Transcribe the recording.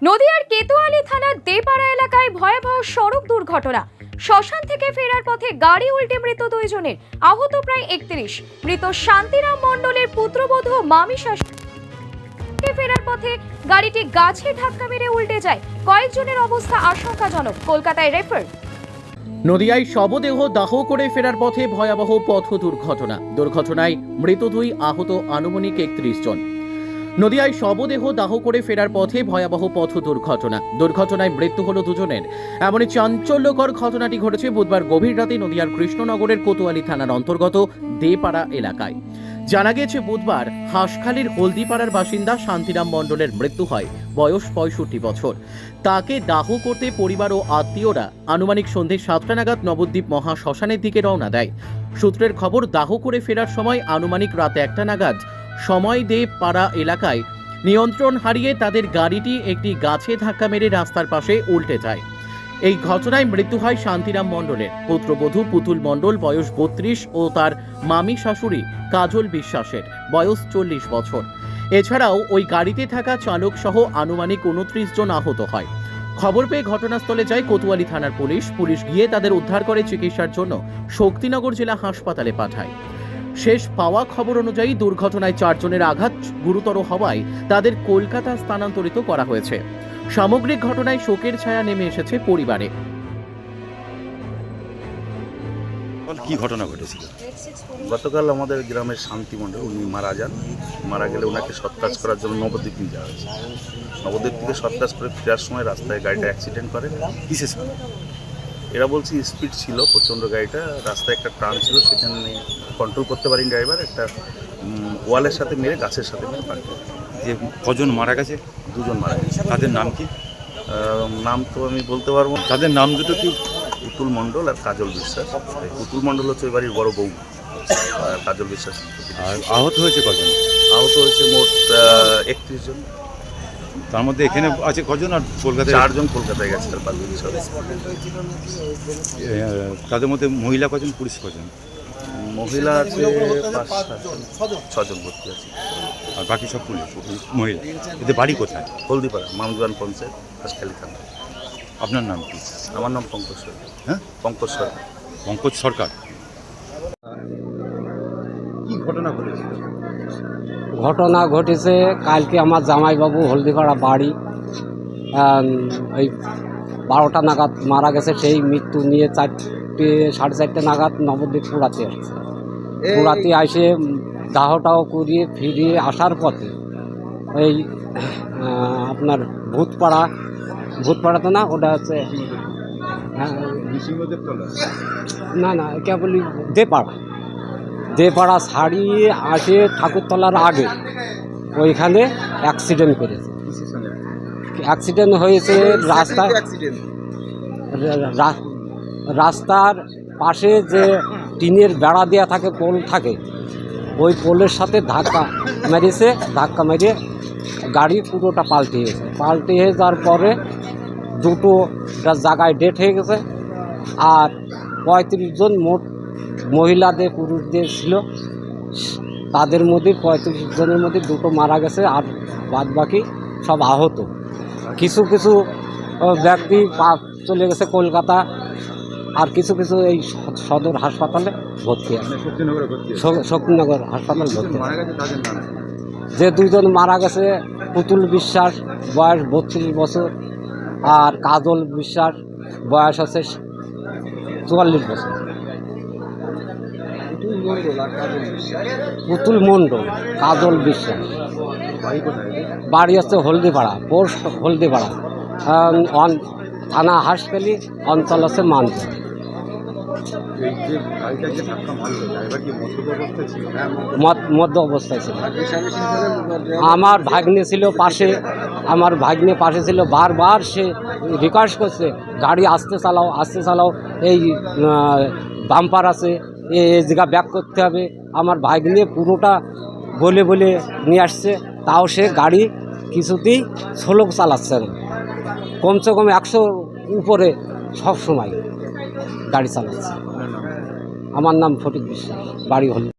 নদিয়ার কেতুয়ালী থানার দেপাড়া এলাকায় ভয়াবহ সড়ক দুর্ঘটনা। শ্মশান থেকে ফেরার পথে গাড়ি উল্টে মৃত দুইজনের, আহত প্রায় 31। মৃত শান্তিরাম মণ্ডলের পুত্রবধূ মামি শাশুড়ি। ফেরার পথে গাড়িটি গাছে ধাক্কা মেরে উল্টে যায়। কয়েকজনের অবস্থা আশঙ্কাজনক। কলকাতায় রেফার। নদিয়ায় শবদেহ দাহ করে ফেরার পথে ভয়াবহ পথ দুর্ঘটনায় মৃত দুই, আহত আনুমানিক 31 জন। নদিয়ায় শবদেহ দাহ করে ফেরার পথে ভয়াবহ পথ দুর্ঘটনায় মৃত্যু হলো দুজনের। এমনই চাঞ্চল্যকর ঘটনাটি ঘটেছে বুধবার গভীর রাতে নদিয়ার কৃষ্ণনগরের কোতোয়ালি থানার অন্তর্গত দেপাড়া এলাকায়। জানা গেছে বুধবার হাঁসখালির হলদিপাড়ার বাসিন্দা শান্তিরাম মণ্ডলের মৃত্যু হয়। বয়স 65 বছর। তাকে দাহ করতে পরিবার ও আত্মীয়রা আনুমানিক সন্ধে 7টা নাগাদ নবদ্বীপ মহা শ্মশানের দিকে রওনা দেয়। সূত্রের খবর, দাহ করে ফেরার সময় আনুমানিক রাত 1টা নাগাদ সময় দেপাড়া এলাকায় নিয়ন্ত্রণ হারিয়ে তাদের গাড়িটি একটি গাছে ধাক্কা মেরে রাস্তার পাশে উল্টে যায়। এই ঘটনায় মৃত্যু হয় শান্তিরাম মণ্ডলের। পুত্রবধূ পুতুল মণ্ডল বয়স 32 ও তার মামি শাশুড়ি কাজল বিশ্বাসের বয়স 40 বছর। এছাড়াও ওই গাড়িতে থাকা চালক সহ আনুমানিক 29 জন আহত হয়। খবর পেয়ে ঘটনাস্থলে যায় কোতোয়ালি থানার পুলিশ গিয়ে তাদের উদ্ধার করে চিকিৎসার জন্য শক্তিনগর জেলা হাসপাতালে পাঠায়। শেষ পাওয়া খবর অনুযায়ী দুর্ঘটনায় 4 জনের আঘাত গুরুতর হওয়ায় তাদের কলকাতা স্থানান্তরিত করা হয়েছে। সামগ্রিক ঘটনায় শোকের ছায়া নেমে এসেছে পরিবারে। কি ঘটনা ঘটেছিল? গতকাল আমাদের গ্রামের শান্তি মণ্ডল উনি মারা যান। মারা গেলে ওনাকে সৎকাজ করার জন্য নবদ্বীপ নিয়ে যাওয়া হয়েছে। নবদ্বীপ থেকে সৎকাজ করে ফেরার সময় রাস্তায় গাড়িটা অ্যাক্সিডেন্ট করে। কিসের সঙ্গে? এরা বলছি স্পিড ছিল প্রচণ্ড, গাড়িটা রাস্তায় একটা ট্রাম ছিল, সেখানে কন্ট্রোল করতে পারেন ড্রাইভার, একটা ওয়ালের সাথে মেরে গাছের সাথে মেরে পাল্টে। যে কজন মারা গেছে? 2 জন মারা গেছে। তাদের নাম কি? নাম তো আমি বলতে পারবো না। তাদের নাম দুটো কি? পুতুল মণ্ডল আর কাজল বিশ্বাস। পুতুল মণ্ডল হচ্ছে ওই বাড়ির বড় বউ, আর কাজল বিশ্বাস। আর আহত হয়েছে কজন? আহত হয়েছে মোট 31 জন। তার মধ্যে এখানে আছে কজন আর কলকাতায়? 4 জন কলকাতায় গেছে। তার বাদ বাকি সব তাদের মধ্যে মহিলা কজন, পুরুষ কজন? মহিলা আছে 5-6 জন ভর্তি আছে, আর বাকি সব পুরুষ মহিলা। এদের বাড়ি কোথায়? হলদিপাড়া মামজোয়ান পঞ্চায়েত, হাঁসখালি থানা। আপনার নাম কি? আমার নাম পঙ্কজ সরকার। হ্যাঁ, পঙ্কজ সরকার। পঙ্কজ সরকার। কি ঘটনা ঘটেছিল? ঘটনা ঘটেছে কালকে আমার জামাইবাবু হলদিপাড়া বাড়ি এই 12টা নাগাদ মারা গেছে। সেই মৃত্যু নিয়ে 4:30 নাগাদ নবদ্বীপ পুরাতে আসছে। পুরাতে এসে দাহটাও করিয়ে ফিরিয়ে আসার পথে এই আপনার ভূতপাড়াতে না, ওটা হচ্ছে না কেবল দেপাড়া ছাড়িয়ে আসে ঠাকুরতলার আগে ওইখানে অ্যাক্সিডেন্ট করেছে। অ্যাক্সিডেন্ট হয়েছে রাস্তার পাশে যে টিনের বেড়া দেওয়া থাকে, পোল থাকে, ওই পোলের সাথে ধাক্কা মেরে গাড়ি পুরোটা পাল্টে যাওয়ার পরে দুটো জায়গায় ডেথ হয়ে গেছে। আর 35 জন মোট মহিলাদের পুরুষদের ছিল। তাদের মধ্যে 35 জনের মধ্যে 2টো মারা গেছে, আর বাদ বাকি সব আহত। কিছু ব্যক্তি চলে গেছে কলকাতা, আর কিছু এই সদর হাসপাতালে ভর্তি আছে। শক্তিনগর হাসপাতাল ভর্তি আছে। যে 2 জন মারা গেছে, পুতুল বিশ্বাস বয়স 32 বছর, আর কাজল বিশ্বাস বয়স আছে 44 বছর। পুতুল মণ্ডল, কাজল বিশ্বাস বাড়ি হচ্ছে হলদিপাড়া, পোস্ট হলদিপাড়া, থানা হাঁসখালি, অঞ্চল আছে মানপুর। মধ্য অবস্থায় ছিল। আমার ভাগ্নে ছিল পাশে, ছিল। বারবার সে রিকোয়েস্ট করছে, গাড়ি আস্তে চালাও, এই বাম্পার আছে, এই জায়গা ব্যাক করতে হবে। আমার ভাগ্নে পুরোটা বলে নিয়ে আসছে, তাও সে গাড়ি কিছুতেই স্লো চালাচ্ছে না। কমসে কম 100 উপরে সব সময় গাড়ি চালাচ্ছে। আমার নাম ফটিক বিশ্বাস, বাড়ি হল।